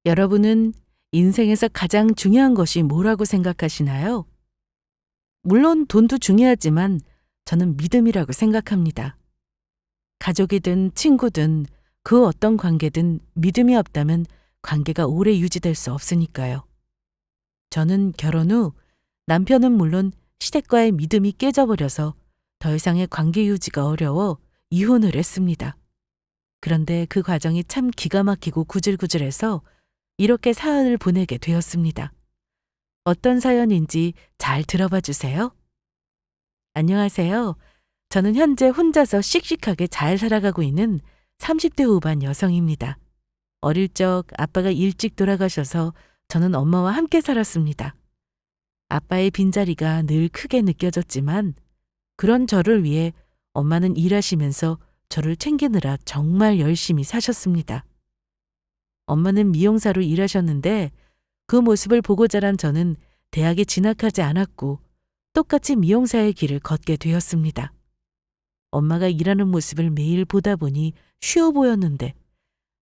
여러분은 인생에서 가장 중요한 것이 뭐라고 생각하시나요? 물론 돈도 중요하지만 저는 믿음이라고 생각합니다. 가족이든 친구든 그 어떤 관계든 믿음이 없다면 관계가 오래 유지될 수 없으니까요. 저는 결혼 후 남편은 물론 시댁과의 믿음이 깨져버려서 더 이상의 관계 유지가 어려워 이혼을 했습니다. 그런데 그 과정이 참 기가 막히고 구질구질해서 이렇게 사연을 보내게 되었습니다. 어떤 사연인지 잘 들어봐 주세요. 안녕하세요. 저는 현재 혼자서 씩씩하게 잘 살아가고 있는 30대 후반 여성입니다. 어릴 적 아빠가 일찍 돌아가셔서 저는 엄마와 함께 살았습니다. 아빠의 빈자리가 늘 크게 느껴졌지만 그런 저를 위해 엄마는 일하시면서 저를 챙기느라 정말 열심히 사셨습니다. 엄마는 미용사로 일하셨는데 그 모습을 보고 자란 저는 대학에 진학하지 않았고 똑같이 미용사의 길을 걷게 되었습니다. 엄마가 일하는 모습을 매일 보다 보니 쉬워 보였는데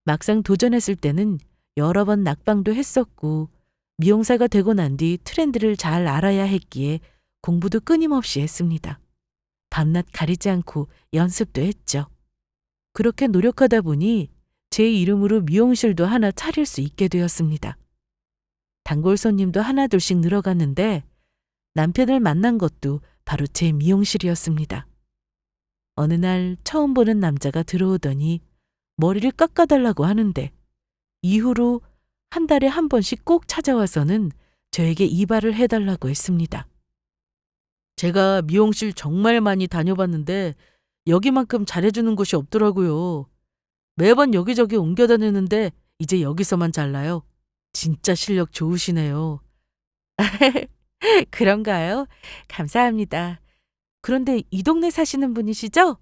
막상 도전했을 때는 여러 번 낙방도 했었고 미용사가 되고 난 뒤 트렌드를 잘 알아야 했기에 공부도 끊임없이 했습니다. 밤낮 가리지 않고 연습도 했죠. 그렇게 노력하다 보니 제 이름으로 미용실도 하나 차릴 수 있게 되었습니다. 단골 손님도 하나둘씩 늘어갔는데 남편을 만난 것도 바로 제 미용실이었습니다. 어느 날 처음 보는 남자가 들어오더니 머리를 깎아달라고 하는데 이후로 한 달에 한 번씩 꼭 찾아와서는 저에게 이발을 해달라고 했습니다. 제가 미용실 정말 많이 다녀봤는데 여기만큼 잘해주는 곳이 없더라고요. 매번 여기저기 옮겨 다니는데 이제 여기서만 잘라요. 진짜 실력 좋으시네요. 그런가요? 감사합니다. 그런데 이 동네 사시는 분이시죠?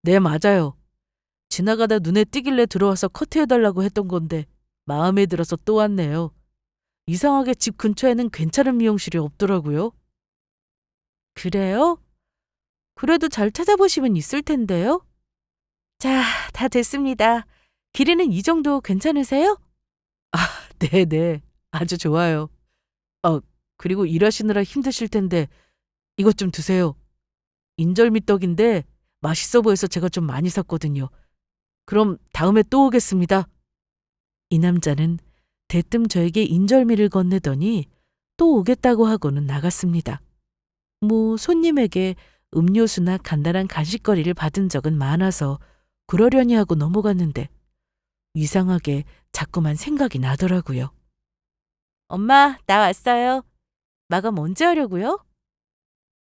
네, 맞아요. 지나가다 눈에 띄길래 들어와서 커트해달라고 했던 건데 마음에 들어서 또 왔네요. 이상하게 집 근처에는 괜찮은 미용실이 없더라고요. 그래요? 그래도 잘 찾아보시면 있을 텐데요. 자, 다 됐습니다. 길이는 이 정도 괜찮으세요? 네네. 아주 좋아요. 그리고 일하시느라 힘드실 텐데 이것 좀 드세요. 인절미 떡인데 맛있어 보여서 제가 좀 많이 샀거든요. 그럼 다음에 또 오겠습니다. 이 남자는 대뜸 저에게 인절미를 건네더니 또 오겠다고 하고는 나갔습니다. 손님에게 음료수나 간단한 간식거리를 받은 적은 많아서 그러려니 하고 넘어갔는데 이상하게 자꾸만 생각이 나더라고요. 엄마, 나 왔어요. 마감 언제 하려고요?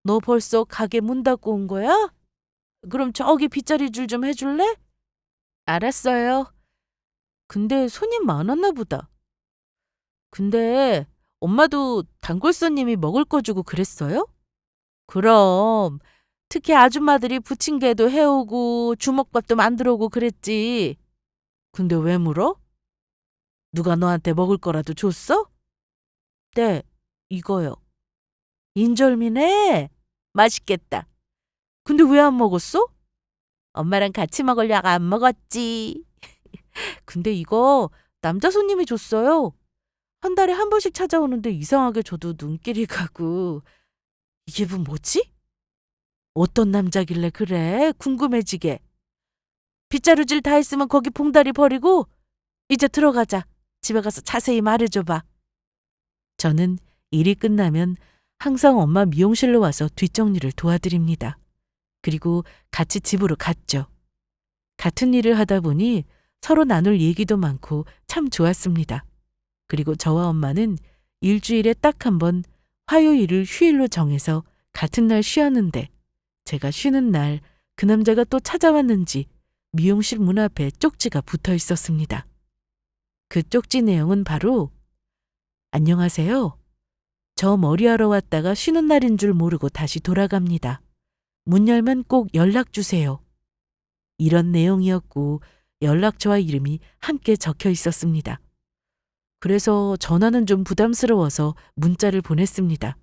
너 벌써 가게 문 닫고 온 거야? 그럼 저기 빗자리 줄 좀 해줄래? 알았어요. 근데 손님 많았나 보다. 근데 엄마도 단골 손님이 먹을 거 주고 그랬어요? 그럼 특히 아줌마들이 부침개도 해오고 주먹밥도 만들어 오고 그랬지. 근데 왜 물어? 누가 너한테 먹을 거라도 줬어? 네, 이거요. 인절미네? 맛있겠다. 근데 왜 안 먹었어? 엄마랑 같이 먹으려고 안 먹었지. 근데 이거 남자 손님이 줬어요. 한 달에 한 번씩 찾아오는데 이상하게 저도 눈길이 가고. 이게 뭐지? 어떤 남자길래 그래? 궁금해지게. 빗자루질 다 했으면 거기 봉다리 버리고 이제 들어가자. 집에 가서 자세히 말해줘봐. 저는 일이 끝나면 항상 엄마 미용실로 와서 뒷정리를 도와드립니다. 그리고 같이 집으로 갔죠. 같은 일을 하다 보니 서로 나눌 얘기도 많고 참 좋았습니다. 그리고 저와 엄마는 일주일에 딱 한 번 화요일을 휴일로 정해서 같은 날 쉬었는데 제가 쉬는 날 그 남자가 또 찾아왔는지 미용실 문 앞에 쪽지가 붙어 있었습니다. 그 쪽지 내용은 바로 안녕하세요. 저 머리하러 왔다가 쉬는 날인 줄 모르고 다시 돌아갑니다. 문 열면 꼭 연락 주세요. 이런 내용이었고 연락처와 이름이 함께 적혀 있었습니다. 그래서 전화는 좀 부담스러워서 문자를 보냈습니다.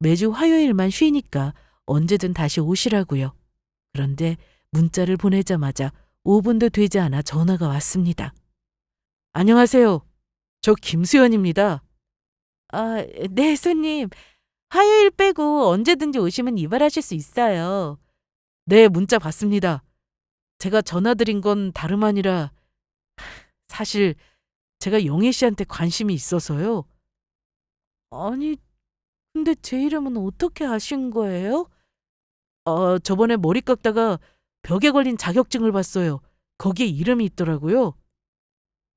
매주 화요일만 쉬니까 언제든 다시 오시라고요. 그런데 문자를 보내자마자 5분도 되지 않아 전화가 왔습니다. 안녕하세요. 저 김수현입니다. 아, 네, 손님. 화요일 빼고 언제든지 오시면 이발하실 수 있어요. 네, 문자 받습니다. 제가 전화드린 건 다름 아니라 사실 제가 영애 씨한테 관심이 있어서요. 아니, 근데 제 이름은 어떻게 아신 거예요? 저번에 머리 깎다가 벽에 걸린 자격증을 봤어요. 거기에 이름이 있더라고요.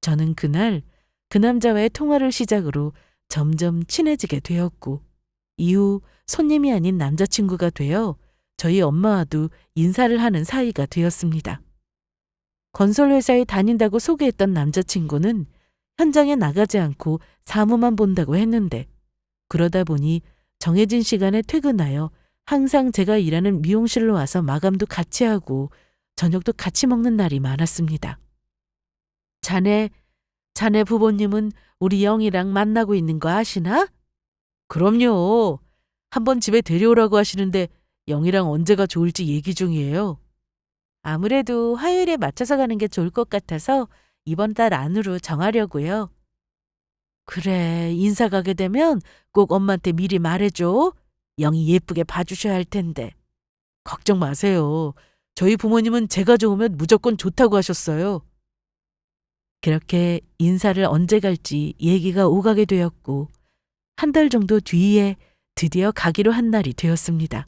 저는 그날 그 남자와의 통화를 시작으로 점점 친해지게 되었고, 이후 손님이 아닌 남자친구가 되어 저희 엄마와도 인사를 하는 사이가 되었습니다. 건설회사에 다닌다고 소개했던 남자친구는 현장에 나가지 않고 사무만 본다고 했는데, 그러다 보니 정해진 시간에 퇴근하여 항상 제가 일하는 미용실로 와서 마감도 같이 하고 저녁도 같이 먹는 날이 많았습니다. 자네 부모님은 우리 영이랑 만나고 있는 거 아시나? 그럼요. 한번 집에 데려오라고 하시는데 영이랑 언제가 좋을지 얘기 중이에요. 아무래도 화요일에 맞춰서 가는 게 좋을 것 같아서 이번 달 안으로 정하려고요. 그래, 인사 가게 되면 꼭 엄마한테 미리 말해줘. 영이 예쁘게 봐주셔야 할 텐데. 걱정 마세요. 저희 부모님은 제가 좋으면 무조건 좋다고 하셨어요. 그렇게 인사를 언제 갈지 얘기가 오가게 되었고, 한 달 정도 뒤에 드디어 가기로 한 날이 되었습니다.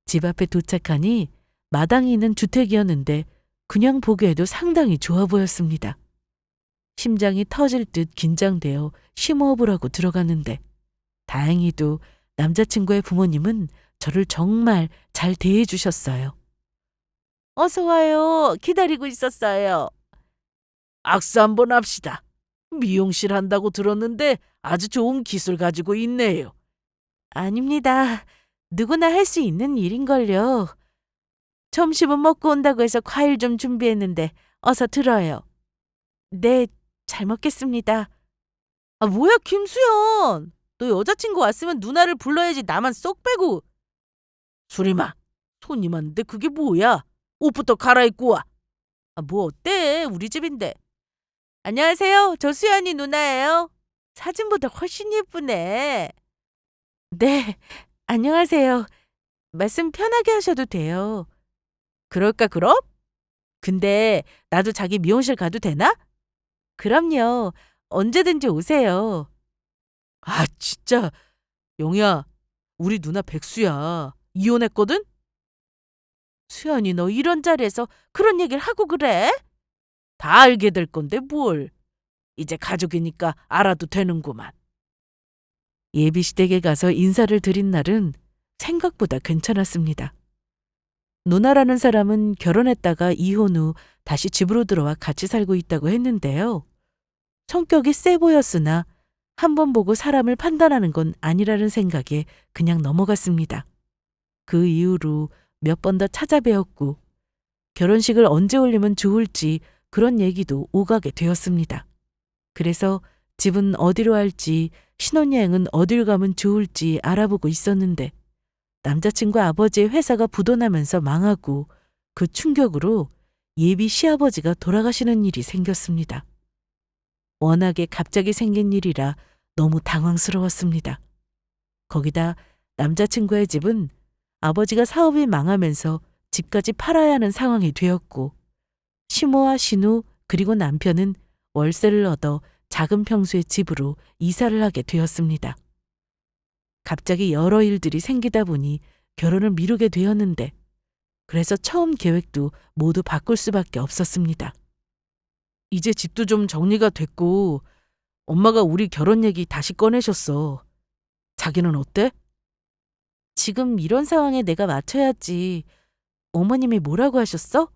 집 앞에 도착하니 마당이 있는 주택이었는데 그냥 보기에도 상당히 좋아 보였습니다. 심장이 터질 듯 긴장되어 심호흡을 하고 들어갔는데, 다행히도 남자친구의 부모님은 저를 정말 잘 대해 주셨어요. 어서 와요. 기다리고 있었어요. 악수 한번 합시다. 미용실 한다고 들었는데 아주 좋은 기술 가지고 있네요. 아닙니다. 누구나 할 수 있는 일인걸요. 점심은 먹고 온다고 해서 과일 좀 준비했는데 어서 들어요. 네, 잘 먹겠습니다. 아, 뭐야, 김수연. 너 여자친구 왔으면 누나를 불러야지 나만 쏙 빼고. 수리마, 손님 왔는데 그게 뭐야? 옷부터 갈아입고 와. 아, 뭐 어때? 우리 집인데. 안녕하세요. 저 수연이 누나예요. 사진보다 훨씬 예쁘네. 네, 안녕하세요. 말씀 편하게 하셔도 돼요. 그럴까, 그럼? 근데 나도 자기 미용실 가도 되나? 그럼요. 언제든지 오세요. 아, 진짜. 영희야, 우리 누나 백수야. 이혼했거든? 수연이 너 이런 자리에서 그런 얘기를 하고 그래? 다 알게 될 건데 뭘. 이제 가족이니까 알아도 되는구만. 예비시댁에 가서 인사를 드린 날은 생각보다 괜찮았습니다. 누나라는 사람은 결혼했다가 이혼 후 다시 집으로 들어와 같이 살고 있다고 했는데요. 성격이 세 보였으나 한 번 보고 사람을 판단하는 건 아니라는 생각에 그냥 넘어갔습니다. 그 이후로 몇 번 더 찾아뵈었고, 결혼식을 언제 올리면 좋을지 그런 얘기도 오가게 되었습니다. 그래서 집은 어디로 할지, 신혼여행은 어딜 가면 좋을지 알아보고 있었는데, 남자친구 아버지의 회사가 부도나면서 망하고 그 충격으로 예비 시아버지가 돌아가시는 일이 생겼습니다. 워낙에 갑자기 생긴 일이라 너무 당황스러웠습니다. 거기다 남자친구의 집은 아버지가 사업이 망하면서 집까지 팔아야 하는 상황이 되었고, 시모와 신우 그리고 남편은 월세를 얻어 작은 평수의 집으로 이사를 하게 되었습니다. 갑자기 여러 일들이 생기다 보니 결혼을 미루게 되었는데, 그래서 처음 계획도 모두 바꿀 수밖에 없었습니다. 이제 집도 좀 정리가 됐고 엄마가 우리 결혼 얘기 다시 꺼내셨어. 자기는 어때? 지금 이런 상황에 내가 맞춰야지. 어머님이 뭐라고 하셨어?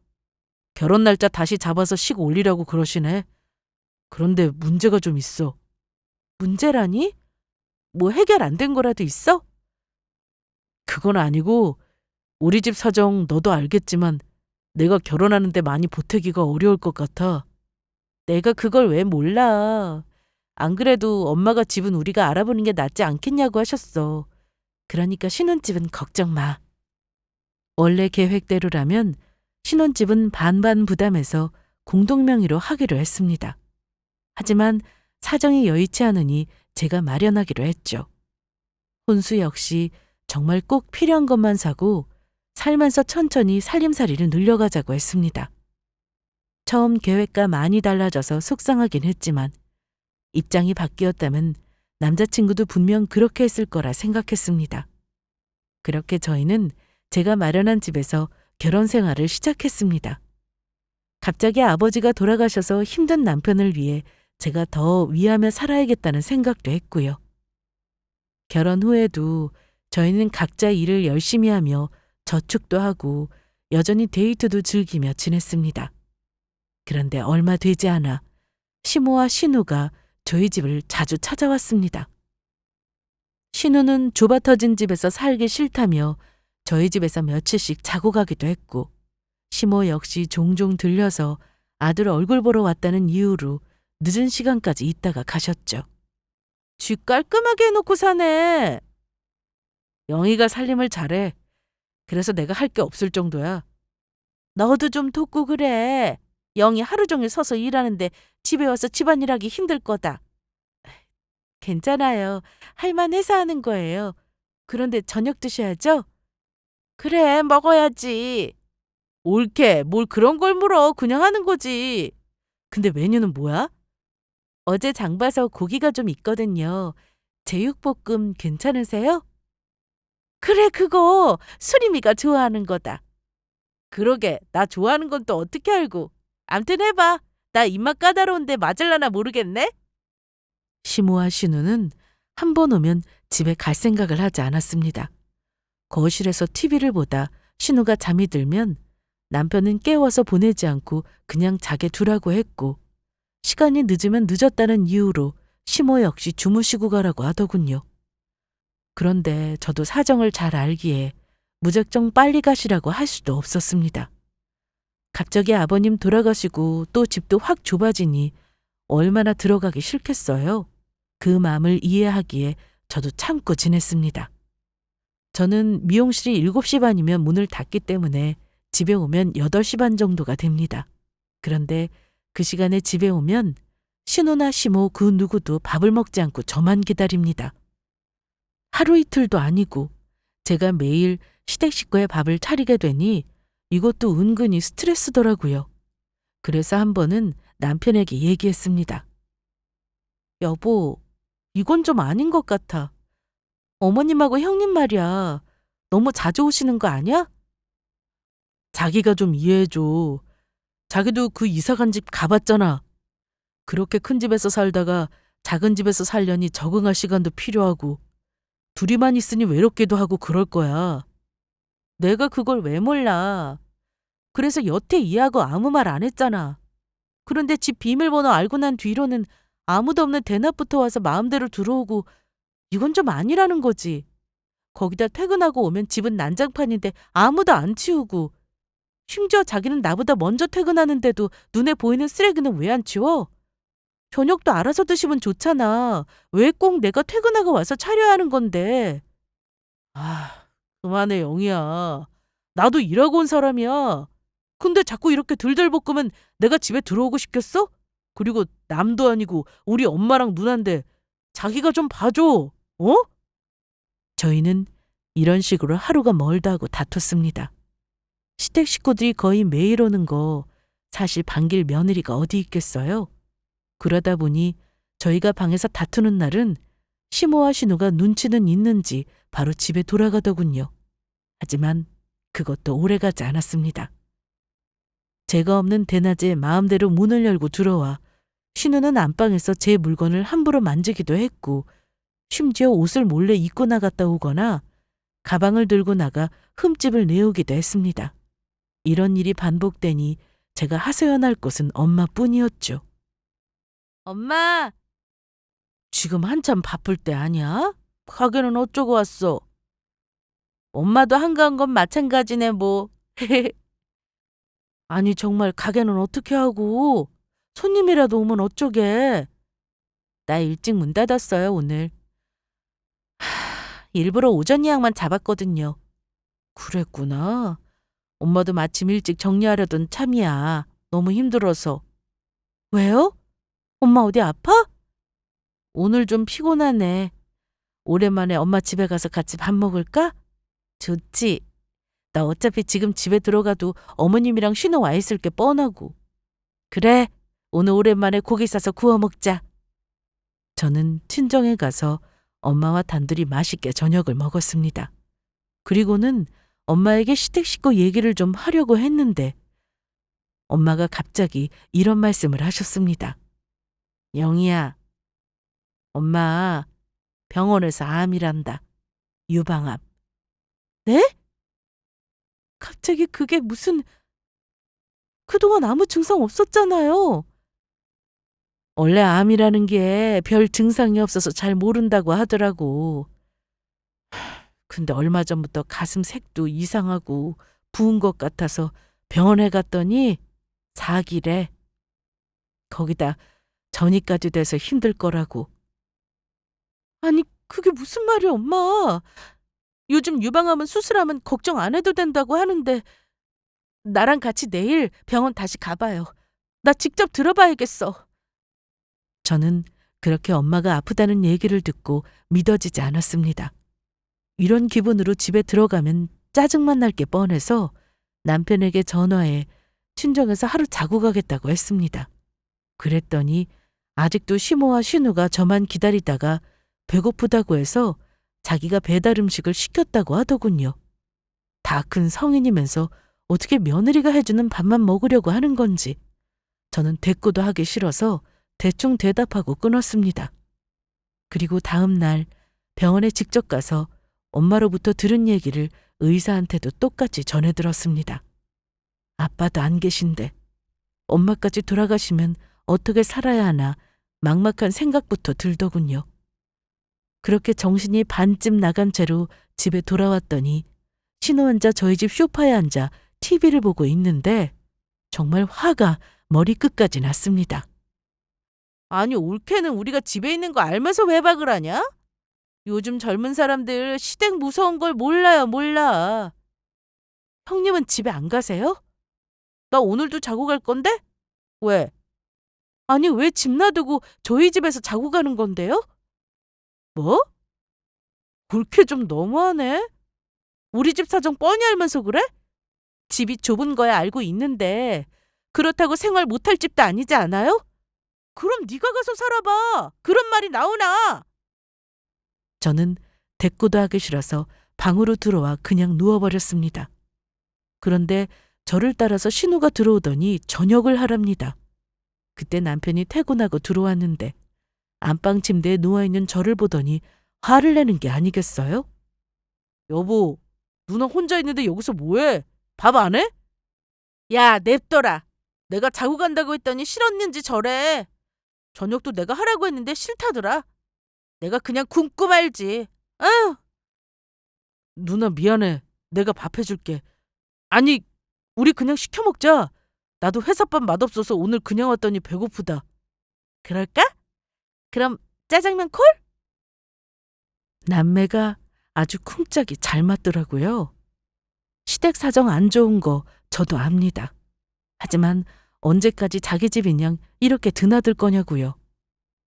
결혼 날짜 다시 잡아서 식 올리라고 그러시네. 그런데 문제가 좀 있어. 문제라니? 뭐 해결 안 된 거라도 있어? 그건 아니고 우리 집 사정 너도 알겠지만 내가 결혼하는데 많이 보태기가 어려울 것 같아. 내가 그걸 왜 몰라. 안 그래도 엄마가 집은 우리가 알아보는 게 낫지 않겠냐고 하셨어. 그러니까 신혼집은 걱정 마. 원래 계획대로라면 신혼집은 반반 부담해서 공동명의로 하기로 했습니다. 하지만 사정이 여의치 않으니 제가 마련하기로 했죠. 혼수 역시 정말 꼭 필요한 것만 사고 살면서 천천히 살림살이를 늘려가자고 했습니다. 처음 계획과 많이 달라져서 속상하긴 했지만 입장이 바뀌었다면 남자친구도 분명 그렇게 했을 거라 생각했습니다. 그렇게 저희는 제가 마련한 집에서 결혼 생활을 시작했습니다. 갑자기 아버지가 돌아가셔서 힘든 남편을 위해 제가 더 위하며 살아야겠다는 생각도 했고요. 결혼 후에도 저희는 각자 일을 열심히 하며 저축도 하고 여전히 데이트도 즐기며 지냈습니다. 그런데 얼마 되지 않아 시모와 신우가 저희 집을 자주 찾아왔습니다. 신우는 좁아 터진 집에서 살기 싫다며 저희 집에서 며칠씩 자고 가기도 했고, 시모 역시 종종 들려서 아들 얼굴 보러 왔다는 이유로 늦은 시간까지 있다가 가셨죠. 집 깔끔하게 해놓고 사네. 영희가 살림을 잘해. 그래서 내가 할 게 없을 정도야. 너도 좀 돕고 그래. 영희 하루 종일 서서 일하는데 집에 와서 집안일하기 힘들 거다. 괜찮아요. 할만해서 하는 거예요. 그런데 저녁 드셔야죠? 그래, 먹어야지. 옳게, 뭘 그런 걸 물어. 그냥 하는 거지. 근데 메뉴는 뭐야? 어제 장 봐서 고기가 좀 있거든요. 제육볶음 괜찮으세요? 그래, 그거 수림이가 좋아하는 거다. 그러게, 나 좋아하는 건 또 어떻게 알고. 암튼 해봐. 나 입맛 까다로운데 맞을라나 모르겠네? 시모와 신우는 한 번 오면 집에 갈 생각을 하지 않았습니다. 거실에서 TV를 보다 신우가 잠이 들면 남편은 깨워서 보내지 않고 그냥 자게 두라고 했고, 시간이 늦으면 늦었다는 이유로 시모 역시 주무시고 가라고 하더군요. 그런데 저도 사정을 잘 알기에 무작정 빨리 가시라고 할 수도 없었습니다. 갑자기 아버님 돌아가시고 또 집도 확 좁아지니 얼마나 들어가기 싫겠어요. 그 마음을 이해하기에 저도 참고 지냈습니다. 저는 미용실이 7시 반이면 문을 닫기 때문에 집에 오면 8시 반 정도가 됩니다. 그런데 그 시간에 집에 오면 신우나 시모 그 누구도 밥을 먹지 않고 저만 기다립니다. 하루 이틀도 아니고 제가 매일 시댁 식구의 밥을 차리게 되니 이것도 은근히 스트레스더라고요. 그래서 한 번은 남편에게 얘기했습니다. 여보, 이건 좀 아닌 것 같아. 어머님하고 형님 말이야. 너무 자주 오시는 거 아니야? 자기가 좀 이해해줘. 자기도 그 이사 간 집 가봤잖아. 그렇게 큰 집에서 살다가 작은 집에서 살려니 적응할 시간도 필요하고 둘이만 있으니 외롭기도 하고 그럴 거야. 내가 그걸 왜 몰라. 그래서 여태 이해하고 아무 말 안 했잖아. 그런데 집 비밀번호 알고 난 뒤로는 아무도 없는 대낮부터 와서 마음대로 들어오고 이건 좀 아니라는 거지. 거기다 퇴근하고 오면 집은 난장판인데 아무도 안 치우고 심지어 자기는 나보다 먼저 퇴근하는데도 눈에 보이는 쓰레기는 왜 안 치워? 저녁도 알아서 드시면 좋잖아. 왜 꼭 내가 퇴근하고 와서 차려야 하는 건데. 아, 그만해 영희야. 나도 일하고 온 사람이야. 근데 자꾸 이렇게 들들 볶으면 내가 집에 들어오고 싶겠어? 그리고 남도 아니고 우리 엄마랑 누나인데 자기가 좀 봐줘. 어? 저희는 이런 식으로 하루가 멀다 하고 다퉜습니다. 시댁 식구들이 거의 매일 오는 거 사실 반길 며느리가 어디 있겠어요? 그러다 보니 저희가 방에서 다투는 날은 시모와 신우가 눈치는 있는지 바로 집에 돌아가더군요. 하지만 그것도 오래가지 않았습니다. 제가 없는 대낮에 마음대로 문을 열고 들어와 신우는 안방에서 제 물건을 함부로 만지기도 했고 심지어 옷을 몰래 입고 나갔다 오거나 가방을 들고 나가 흠집을 내오기도 했습니다. 이런 일이 반복되니 제가 하소연할 곳은 엄마뿐이었죠. 엄마! 지금 한참 바쁠 때 아니야? 가게는 어쩌고 왔어? 엄마도 한가한 건 마찬가지네 뭐. 아니 정말 가게는 어떻게 하고 손님이라도 오면 어쩌게. 나 일찍 문 닫았어요 오늘. 일부러 오전 예약만 잡았거든요. 그랬구나. 엄마도 마침 일찍 정리하려던 참이야. 너무 힘들어서. 왜요? 엄마 어디 아파? 오늘 좀 피곤하네. 오랜만에 엄마 집에 가서 같이 밥 먹을까? 좋지. 나 어차피 지금 집에 들어가도 어머님이랑 쉬러 와 있을 게 뻔하고. 그래, 오늘 오랜만에 고기 싸서 구워 먹자. 저는 친정에 가서 엄마와 단둘이 맛있게 저녁을 먹었습니다. 그리고는 엄마에게 시댁 식구 얘기를 좀 하려고 했는데 엄마가 갑자기 이런 말씀을 하셨습니다. 영희야, 엄마 병원에서 암이란다. 유방암. 네? 갑자기 그게 무슨... 그동안 아무 증상 없었잖아요. 원래 암이라는 게 별 증상이 없어서 잘 모른다고 하더라고. 근데 얼마 전부터 가슴 색도 이상하고 부은 것 같아서 병원에 갔더니 4기래. 거기다 전이까지 돼서 힘들 거라고. 아니, 그게 무슨 말이야, 엄마. 요즘 유방암은 수술하면 걱정 안 해도 된다고 하는데 나랑 같이 내일 병원 다시 가봐요. 나 직접 들어봐야겠어. 저는 그렇게 엄마가 아프다는 얘기를 듣고 믿어지지 않았습니다. 이런 기분으로 집에 들어가면 짜증만 날 게 뻔해서 남편에게 전화해 친정에서 하루 자고 가겠다고 했습니다. 그랬더니 아직도 시모와 신우가 저만 기다리다가 배고프다고 해서 자기가 배달 음식을 시켰다고 하더군요. 다 큰 성인이면서 어떻게 며느리가 해주는 밥만 먹으려고 하는 건지 저는 대꾸도 하기 싫어서 대충 대답하고 끊었습니다. 그리고 다음 날 병원에 직접 가서 엄마로부터 들은 얘기를 의사한테도 똑같이 전해 들었습니다. 아빠도 안 계신데 엄마까지 돌아가시면 어떻게 살아야 하나 막막한 생각부터 들더군요. 그렇게 정신이 반쯤 나간 채로 집에 돌아왔더니 신우 혼자 저희 집 소파에 앉아 TV를 보고 있는데 정말 화가 머리끝까지 났습니다. 아니, 올케는 우리가 집에 있는 거 알면서 외박을 하냐? 요즘 젊은 사람들 시댁 무서운 걸 몰라요, 몰라. 형님은 집에 안 가세요? 나 오늘도 자고 갈 건데? 왜? 아니, 왜 집 놔두고 저희 집에서 자고 가는 건데요? 뭐? 올케 좀 너무하네. 우리 집 사정 뻔히 알면서 그래? 집이 좁은 거야 알고 있는데 그렇다고 생활 못할 집도 아니지 않아요? 그럼 네가 가서 살아봐. 그런 말이 나오나? 저는 대꾸도 하기 싫어서 방으로 들어와 그냥 누워버렸습니다. 그런데 저를 따라서 신우가 들어오더니 저녁을 하랍니다. 그때 남편이 퇴근하고 들어왔는데 안방 침대에 누워있는 저를 보더니 화를 내는 게 아니겠어요? 여보, 누나 혼자 있는데 여기서 뭐해? 밥 안 해? 야, 냅둬라. 내가 자고 간다고 했더니 싫었는지 저래. 저녁도 내가 하라고 했는데 싫다더라. 내가 그냥 굶고 말지. 아휴. 누나 미안해. 내가 밥 해줄게. 아니, 우리 그냥 시켜 먹자. 나도 회사밥 맛없어서 오늘 그냥 왔더니 배고프다. 그럴까? 그럼 짜장면 콜? 남매가 아주 쿵짝이 잘 맞더라고요. 시댁 사정 안 좋은 거 저도 압니다. 하지만 언제까지 자기 집이냥 이렇게 드나들 거냐고요.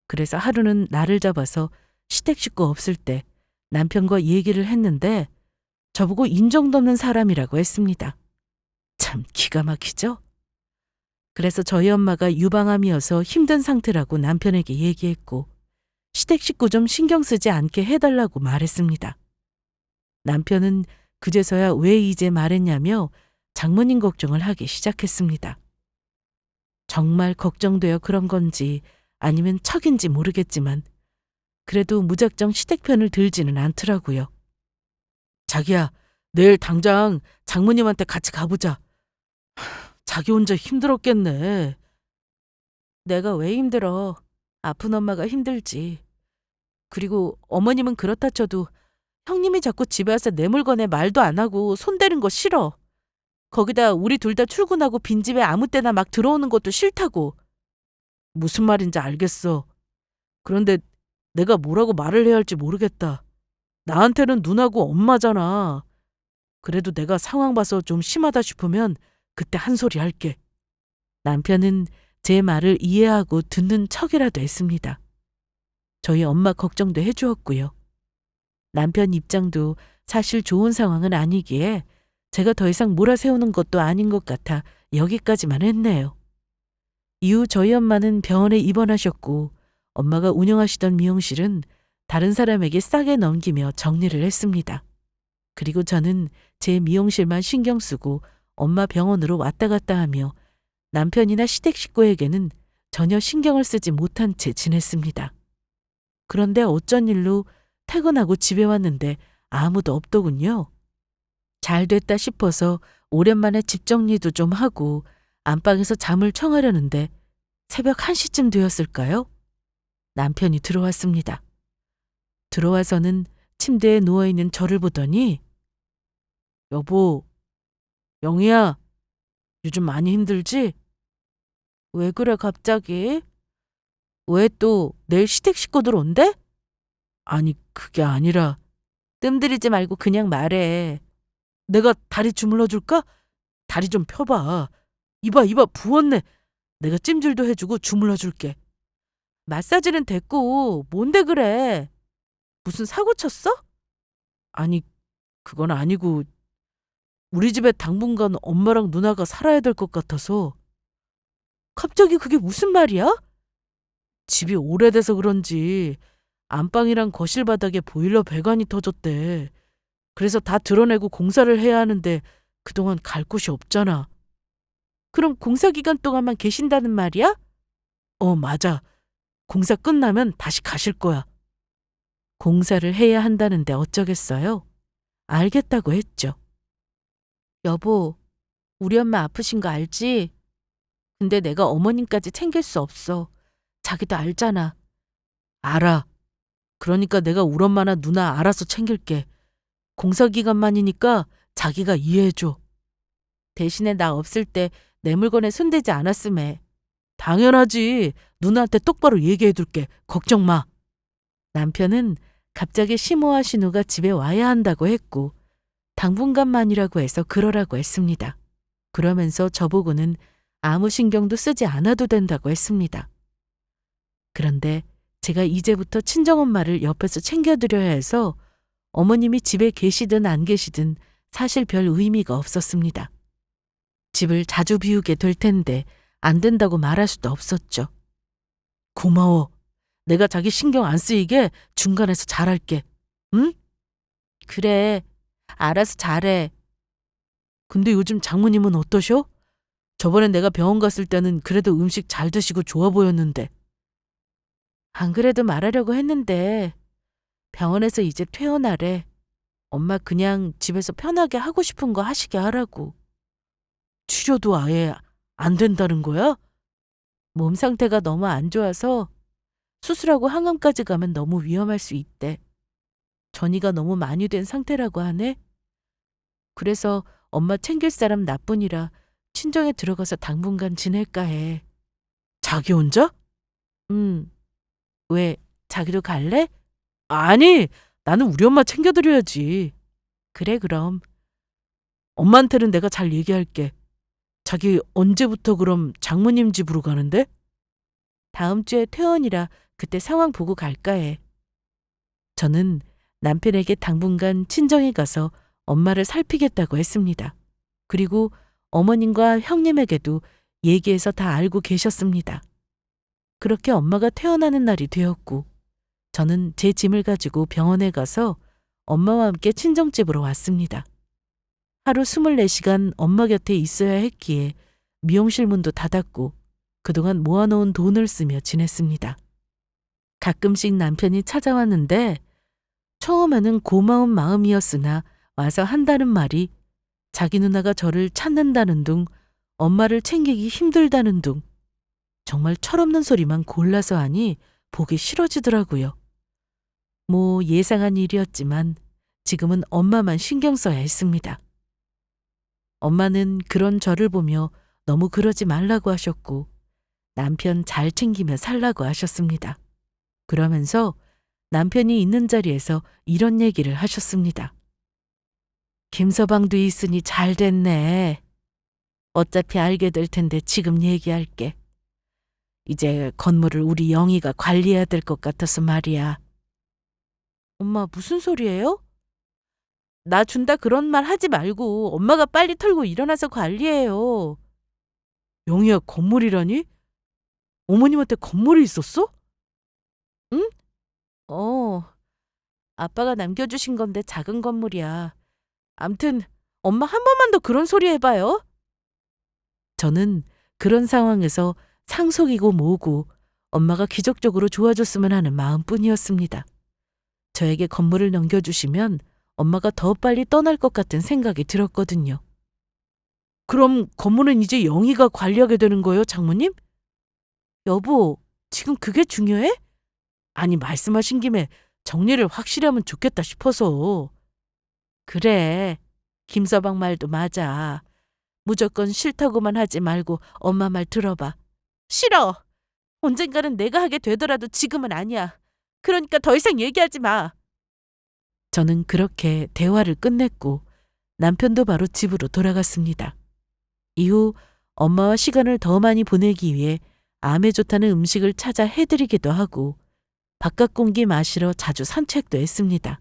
그래서 하루는 날을 잡아서 시댁 식구 없을 때 남편과 얘기를 했는데 저보고 인정도 없는 사람이라고 했습니다. 참 기가 막히죠? 그래서 저희 엄마가 유방암이어서 힘든 상태라고 남편에게 얘기했고 시댁 식구 좀 신경 쓰지 않게 해달라고 말했습니다. 남편은 그제서야 왜 이제 말했냐며 장모님 걱정을 하기 시작했습니다. 정말 걱정되어 그런 건지 아니면 척인지 모르겠지만 그래도 무작정 시댁 편을 들지는 않더라고요. 자기야, 내일 당장 장모님한테 같이 가보자. 자기 혼자 힘들었겠네. 내가 왜 힘들어. 아픈 엄마가 힘들지. 그리고 어머님은 그렇다 쳐도 형님이 자꾸 집에 와서 내 물건에 말도 안 하고 손대는 거 싫어. 거기다 우리 둘 다 출근하고 빈집에 아무 때나 막 들어오는 것도 싫다고. 무슨 말인지 알겠어. 그런데 내가 뭐라고 말을 해야 할지 모르겠다. 나한테는 누나고 엄마잖아. 그래도 내가 상황 봐서 좀 심하다 싶으면 그때 한 소리 할게. 남편은 제 말을 이해하고 듣는 척이라도 했습니다. 저희 엄마 걱정도 해주었고요. 남편 입장도 사실 좋은 상황은 아니기에 제가 더 이상 몰아세우는 것도 아닌 것 같아 여기까지만 했네요. 이후 저희 엄마는 병원에 입원하셨고 엄마가 운영하시던 미용실은 다른 사람에게 싸게 넘기며 정리를 했습니다. 그리고 저는 제 미용실만 신경 쓰고 엄마 병원으로 왔다 갔다 하며 남편이나 시댁 식구에게는 전혀 신경을 쓰지 못한 채 지냈습니다. 그런데 어쩐 일로 퇴근하고 집에 왔는데 아무도 없더군요. 잘 됐다 싶어서 오랜만에 집 정리도 좀 하고 안방에서 잠을 청하려는데 새벽 1시쯤 되었을까요? 남편이 들어왔습니다. 들어와서는 침대에 누워있는 저를 보더니 여보, 영희야, 요즘 많이 힘들지? 왜 그래 갑자기? 왜 또 내일 시댁 식구들 온대? 아니 그게 아니라 뜸들이지 말고 그냥 말해. 내가 다리 주물러 줄까? 다리 좀 펴봐. 이봐 부었네. 내가 찜질도 해주고 주물러 줄게. 마사지는 됐고 뭔데 그래? 무슨 사고 쳤어? 아니 그건 아니고 우리 집에 당분간 엄마랑 누나가 살아야 될 것 같아서. 갑자기 그게 무슨 말이야? 집이 오래돼서 그런지 안방이랑 거실 바닥에 보일러 배관이 터졌대. 그래서 다 드러내고 공사를 해야 하는데 그동안 갈 곳이 없잖아. 그럼 공사 기간 동안만 계신다는 말이야? 맞아. 공사 끝나면 다시 가실 거야. 공사를 해야 한다는데 어쩌겠어요? 알겠다고 했죠. 여보, 우리 엄마 아프신 거 알지? 근데 내가 어머님까지 챙길 수 없어. 자기도 알잖아. 알아. 그러니까 내가 우리 엄마나 누나 알아서 챙길게. 공사 기간만이니까 자기가 이해해줘. 대신에 나 없을 때 내 물건에 손대지 않았음에. 당연하지. 누나한테 똑바로 얘기해둘게. 걱정 마. 남편은 갑자기 시모와 신우가 집에 와야 한다고 했고 당분간만이라고 해서 그러라고 했습니다. 그러면서 저보고는 아무 신경도 쓰지 않아도 된다고 했습니다. 그런데 제가 이제부터 친정엄마를 옆에서 챙겨드려야 해서 어머님이 집에 계시든 안 계시든 사실 별 의미가 없었습니다. 집을 자주 비우게 될 텐데 안 된다고 말할 수도 없었죠. 고마워. 내가 자기 신경 안 쓰이게 중간에서 잘할게. 응? 그래. 알아서 잘해. 근데 요즘 장모님은 어떠셔? 저번에 내가 병원 갔을 때는 그래도 음식 잘 드시고 좋아 보였는데. 안 그래도 말하려고 했는데 병원에서 이제 퇴원하래. 엄마 그냥 집에서 편하게 하고 싶은 거 하시게 하라고. 치료도 아예 안 된다는 거야? 몸 상태가 너무 안 좋아서 수술하고 항암까지 가면 너무 위험할 수 있대. 전이가 너무 많이 된 상태라고 하네. 그래서 엄마 챙길 사람 나뿐이라 친정에 들어가서 당분간 지낼까 해. 자기 혼자? 왜, 자기도 갈래? 아니, 나는 우리 엄마 챙겨드려야지. 그래, 그럼. 엄마한테는 내가 잘 얘기할게. 자기 언제부터 그럼 장모님 집으로 가는데? 다음 주에 퇴원이라 그때 상황 보고 갈까 해. 저는 남편에게 당분간 친정에 가서 엄마를 살피겠다고 했습니다. 그리고 어머님과 형님에게도 얘기해서 다 알고 계셨습니다. 그렇게 엄마가 퇴원하는 날이 되었고 저는 제 짐을 가지고 병원에 가서 엄마와 함께 친정집으로 왔습니다. 하루 24시간 엄마 곁에 있어야 했기에 미용실 문도 닫았고 그동안 모아놓은 돈을 쓰며 지냈습니다. 가끔씩 남편이 찾아왔는데 처음에는 고마운 마음이었으나 와서 한다는 말이 자기 누나가 저를 찾는다는 둥, 엄마를 챙기기 힘들다는 둥, 정말 철없는 소리만 골라서 하니 보기 싫어지더라고요. 뭐 예상한 일이었지만 지금은 엄마만 신경 써야 했습니다. 엄마는 그런 저를 보며 너무 그러지 말라고 하셨고 남편 잘 챙기며 살라고 하셨습니다. 그러면서 남편이 있는 자리에서 이런 얘기를 하셨습니다. 김서방도 있으니 잘 됐네. 어차피 알게 될 텐데 지금 얘기할게. 이제 건물을 우리 영희가 관리해야 될 것 같아서 말이야. 엄마, 무슨 소리예요? 나 준다 그런 말 하지 말고 엄마가 빨리 털고 일어나서 관리해요. 영희야, 건물이라니? 어머님한테 건물이 있었어? 응? 어, 아빠가 남겨주신 건데 작은 건물이야. 암튼 엄마 한 번만 더 그런 소리 해봐요. 저는 그런 상황에서 상속이고 뭐고 엄마가 기적적으로 좋아졌으면 하는 마음뿐이었습니다. 저에게 건물을 넘겨주시면 엄마가 더 빨리 떠날 것 같은 생각이 들었거든요. 그럼 건물은 이제 영희가 관리하게 되는 거예요, 장모님? 여보, 지금 그게 중요해? 아니, 말씀하신 김에 정리를 확실히 하면 좋겠다 싶어서. 그래, 김서방 말도 맞아. 무조건 싫다고만 하지 말고 엄마 말 들어봐. 싫어. 언젠가는 내가 하게 되더라도 지금은 아니야. 그러니까 더 이상 얘기하지 마. 저는 그렇게 대화를 끝냈고 남편도 바로 집으로 돌아갔습니다. 이후 엄마와 시간을 더 많이 보내기 위해 암에 좋다는 음식을 찾아 해드리기도 하고 바깥 공기 마시러 자주 산책도 했습니다.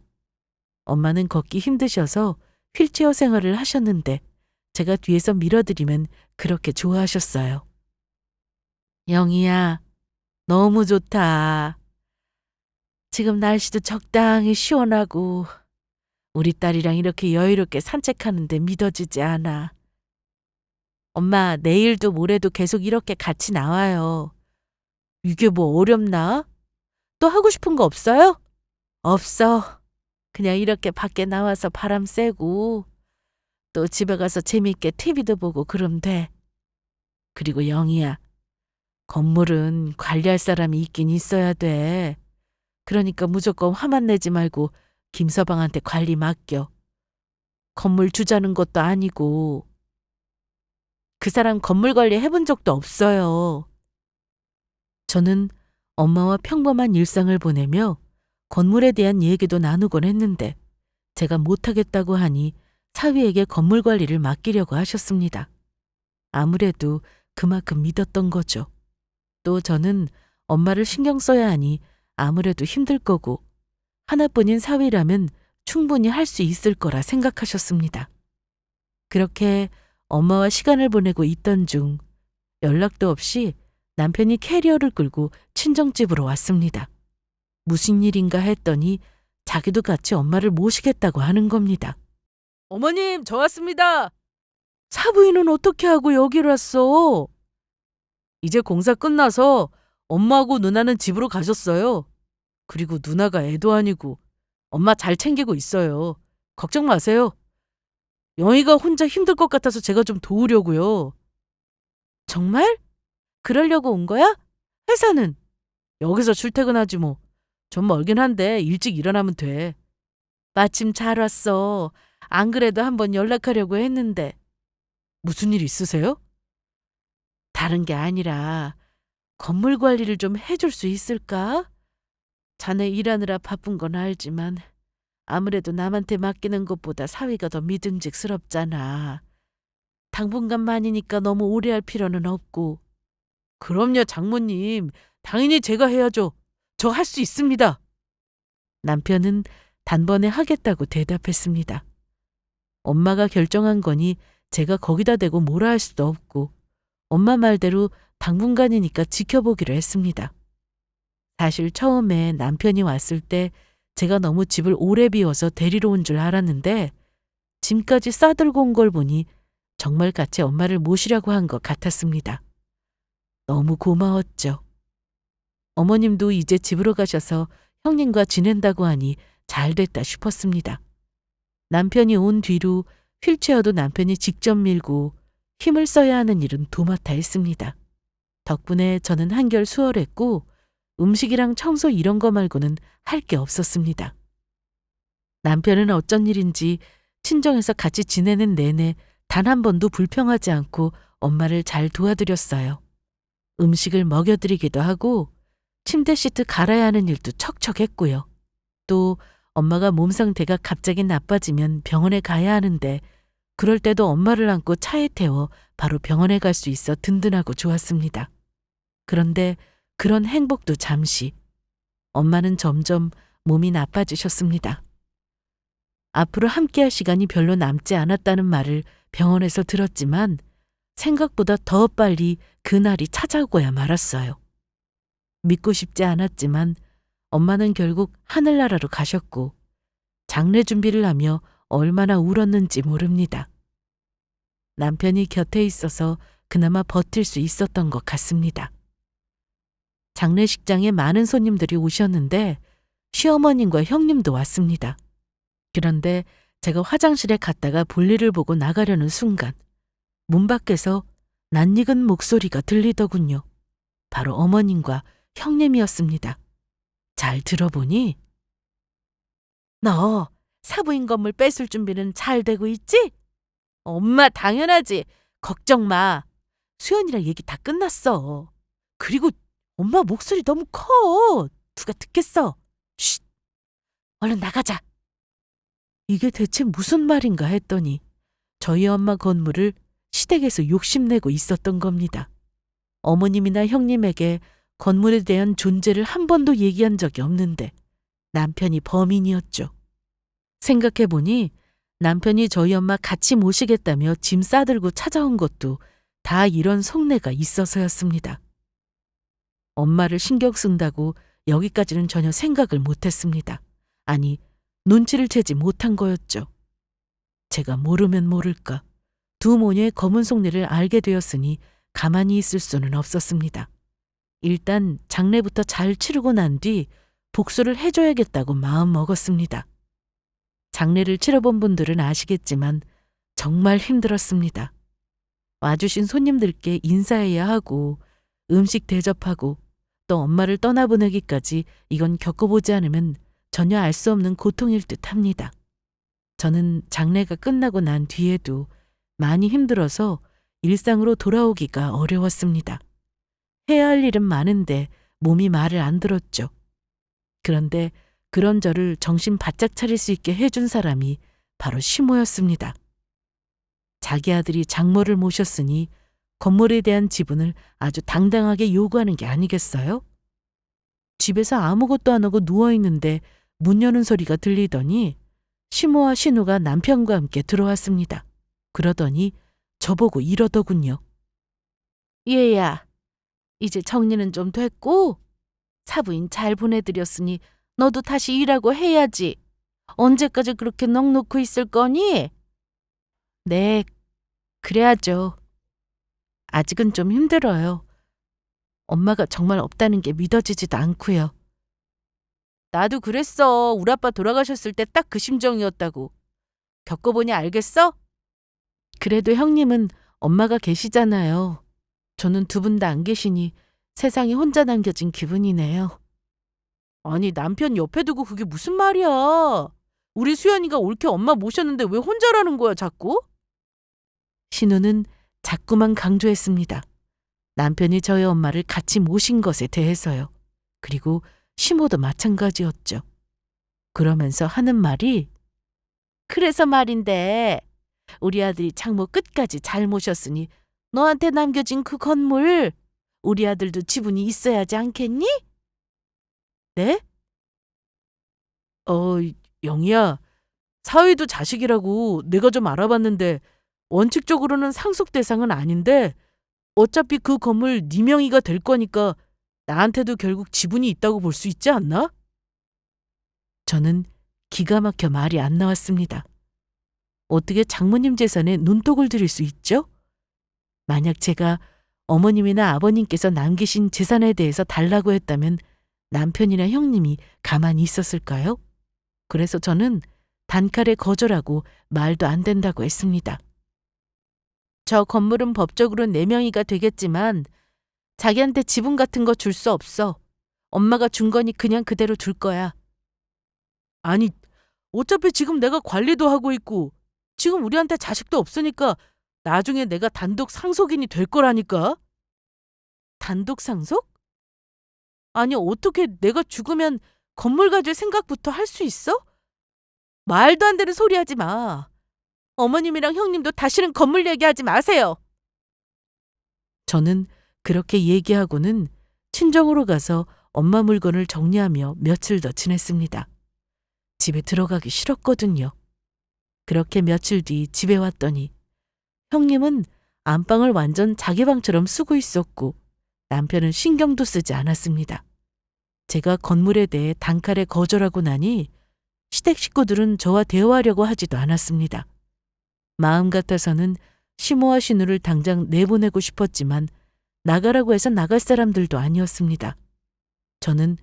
엄마는 걷기 힘드셔서 휠체어 생활을 하셨는데 제가 뒤에서 밀어드리면 그렇게 좋아하셨어요. 영희야, 너무 좋다. 지금 날씨도 적당히 시원하고 우리 딸이랑 이렇게 여유롭게 산책하는데 믿어지지 않아. 엄마, 내일도 모레도 계속 이렇게 같이 나와요. 이게 뭐 어렵나? 또 하고 싶은 거 없어요? 없어. 그냥 이렇게 밖에 나와서 바람 쐬고 또 집에 가서 재밌게 TV도 보고 그럼 돼. 그리고 영희야, 건물은 관리할 사람이 있긴 있어야 돼. 그러니까 무조건 화만 내지 말고 김서방한테 관리 맡겨. 건물 주자는 것도 아니고 그 사람 건물 관리 해본 적도 없어요. 저는 엄마와 평범한 일상을 보내며 건물에 대한 얘기도 나누곤 했는데 제가 못하겠다고 하니 사위에게 건물 관리를 맡기려고 하셨습니다. 아무래도 그만큼 믿었던 거죠. 또 저는 엄마를 신경 써야 하니 아무래도 힘들 거고 하나뿐인 사위라면 충분히 할 수 있을 거라 생각하셨습니다. 그렇게 엄마와 시간을 보내고 있던 중 연락도 없이 남편이 캐리어를 끌고 친정집으로 왔습니다. 무슨 일인가 했더니 자기도 같이 엄마를 모시겠다고 하는 겁니다. 어머님, 저 왔습니다. 사부인은 어떻게 하고 여기로 왔어? 이제 공사 끝나서 엄마하고 누나는 집으로 가셨어요. 그리고 누나가 애도 아니고 엄마 잘 챙기고 있어요. 걱정 마세요. 영희가 혼자 힘들 것 같아서 제가 좀 도우려고요. 정말? 그러려고 온 거야? 회사는? 여기서 출퇴근하지 뭐. 좀 멀긴 한데 일찍 일어나면 돼. 마침 잘 왔어. 안 그래도 한번 연락하려고 했는데. 무슨 일 있으세요? 다른 게 아니라 건물 관리를 좀 해줄 수 있을까? 자네 일하느라 바쁜 건 알지만 아무래도 남한테 맡기는 것보다 사위가 더 믿음직스럽잖아. 당분간만이니까 너무 오래 할 필요는 없고. 그럼요, 장모님. 당연히 제가 해야죠. 저 할 수 있습니다. 남편은 단번에 하겠다고 대답했습니다. 엄마가 결정한 거니 제가 거기다 대고 뭐라 할 수도 없고 엄마 말대로 당분간이니까 지켜보기로 했습니다. 사실 처음에 남편이 왔을 때 제가 너무 집을 오래 비워서 데리러 온 줄 알았는데 짐까지 싸들고 온 걸 보니 정말 같이 엄마를 모시려고 한 것 같았습니다. 너무 고마웠죠. 어머님도 이제 집으로 가셔서 형님과 지낸다고 하니 잘 됐다 싶었습니다. 남편이 온 뒤로 휠체어도 남편이 직접 밀고 힘을 써야 하는 일은 도맡아 했습니다. 덕분에 저는 한결 수월했고 음식이랑 청소 이런 거 말고는 할 게 없었습니다. 남편은 어쩐 일인지 친정에서 같이 지내는 내내 단 한 번도 불평하지 않고 엄마를 잘 도와드렸어요. 음식을 먹여드리기도 하고 침대 시트 갈아야 하는 일도 척척 했고요. 또 엄마가 몸 상태가 갑자기 나빠지면 병원에 가야 하는데 그럴 때도 엄마를 안고 차에 태워 바로 병원에 갈 수 있어 든든하고 좋았습니다. 그런데 그런 행복도 잠시. 엄마는 점점 몸이 나빠지셨습니다. 앞으로 함께할 시간이 별로 남지 않았다는 말을 병원에서 들었지만 생각보다 더 빨리 그날이 찾아오고야 말았어요. 믿고 싶지 않았지만 엄마는 결국 하늘나라로 가셨고 장례 준비를 하며 얼마나 울었는지 모릅니다. 남편이 곁에 있어서 그나마 버틸 수 있었던 것 같습니다. 장례식장에 많은 손님들이 오셨는데 시어머님과 형님도 왔습니다. 그런데 제가 화장실에 갔다가 볼일을 보고 나가려는 순간 문 밖에서 낯익은 목소리가 들리더군요. 바로 어머님과 형님이었습니다. 잘 들어보니 너 사부인 건물 뺏을 준비는 잘 되고 있지? 엄마 당연하지. 걱정 마. 수연이랑 얘기 다 끝났어. 그리고 엄마 목소리 너무 커. 누가 듣겠어. 쉿. 얼른 나가자. 이게 대체 무슨 말인가 했더니 저희 엄마 건물을 시댁에서 욕심내고 있었던 겁니다. 어머님이나 형님에게 건물에 대한 존재를 한 번도 얘기한 적이 없는데 남편이 범인이었죠. 생각해보니 남편이 저희 엄마 같이 모시겠다며 짐 싸들고 찾아온 것도 다 이런 속내가 있어서였습니다. 엄마를 신경 쓴다고 여기까지는 전혀 생각을 못했습니다. 아니, 눈치를 채지 못한 거였죠. 제가 모르면 모를까 두 모녀의 검은 속내를 알게 되었으니 가만히 있을 수는 없었습니다. 일단 장례부터 잘 치르고 난 뒤 복수를 해줘야겠다고 마음 먹었습니다. 장례를 치러본 분들은 아시겠지만 정말 힘들었습니다. 와주신 손님들께 인사해야 하고 음식 대접하고 또 엄마를 떠나보내기까지 이건 겪어보지 않으면 전혀 알 수 없는 고통일 듯 합니다. 저는 장례가 끝나고 난 뒤에도 많이 힘들어서 일상으로 돌아오기가 어려웠습니다. 해야 할 일은 많은데 몸이 말을 안 들었죠. 그런데 그런 저를 정신 바짝 차릴 수 있게 해준 사람이 바로 시모였습니다. 자기 아들이 장모를 모셨으니 건물에 대한 지분을 아주 당당하게 요구하는 게 아니겠어요? 집에서 아무것도 안 하고 누워있는데 문 여는 소리가 들리더니 시모와 신우가 남편과 함께 들어왔습니다. 그러더니 저보고 이러더군요. 얘야, 이제 정리는 좀 됐고 사부인 잘 보내드렸으니 너도 다시 일하고 해야지. 언제까지 그렇게 넋놓고 있을 거니? 네, 그래야죠. 아직은 좀 힘들어요. 엄마가 정말 없다는 게 믿어지지도 않고요. 나도 그랬어. 우리 아빠 돌아가셨을 때 딱 그 심정이었다고. 겪어보니 알겠어? 그래도 형님은 엄마가 계시잖아요. 저는 두 분 다 안 계시니 세상에 혼자 남겨진 기분이네요. 아니, 남편 옆에 두고 그게 무슨 말이야. 우리 수연이가 옳게 엄마 모셨는데 왜 혼자라는 거야, 자꾸? 신우는 자꾸만 강조했습니다. 남편이 저희 엄마를 같이 모신 것에 대해서요. 그리고 시모도 마찬가지였죠. 그러면서 하는 말이 그래서 말인데 우리 아들이 장모 끝까지 잘 모셨으니 너한테 남겨진 그 건물 우리 아들도 지분이 있어야 하지 않겠니? 네? 영희야, 사위도 자식이라고 내가 좀 알아봤는데 원칙적으로는 상속 대상은 아닌데 어차피 그 건물 네 명의가 될 거니까 나한테도 결국 지분이 있다고 볼 수 있지 않나? 저는 기가 막혀 말이 안 나왔습니다. 어떻게 장모님 재산에 눈독을 들일 수 있죠? 만약 제가 어머님이나 아버님께서 남기신 재산에 대해서 달라고 했다면 남편이나 형님이 가만히 있었을까요? 그래서 저는 단칼에 거절하고 말도 안 된다고 했습니다. 저 건물은 법적으로 내 명의가 되겠지만 자기한테 지분 같은 거 줄 수 없어. 엄마가 준 거니 그냥 그대로 둘 거야. 아니, 어차피 지금 내가 관리도 하고 있고 지금 우리한테 자식도 없으니까 나중에 내가 단독 상속인이 될 거라니까. 단독 상속? 아니, 어떻게 내가 죽으면 건물 가질 생각부터 할 수 있어? 말도 안 되는 소리 하지 마. 어머님이랑 형님도 다시는 건물 얘기하지 마세요. 저는 그렇게 얘기하고는 친정으로 가서 엄마 물건을 정리하며 며칠 더 지냈습니다. 집에 들어가기 싫었거든요. 그렇게 며칠 뒤 집에 왔더니 형님은 안방을 완전 자기 방처럼 쓰고 있었고 남편은 신경도 쓰지 않았습니다. 제가 건물에 대해 단칼에 거절하고 나니 시댁 식구들은 저와 대화하려고 하지도 않았습니다. 마음 같아서는 시모와 신우를 당장 내보내고 싶었지만 나가라고 해서 나갈 사람들도 아니었습니다. 저는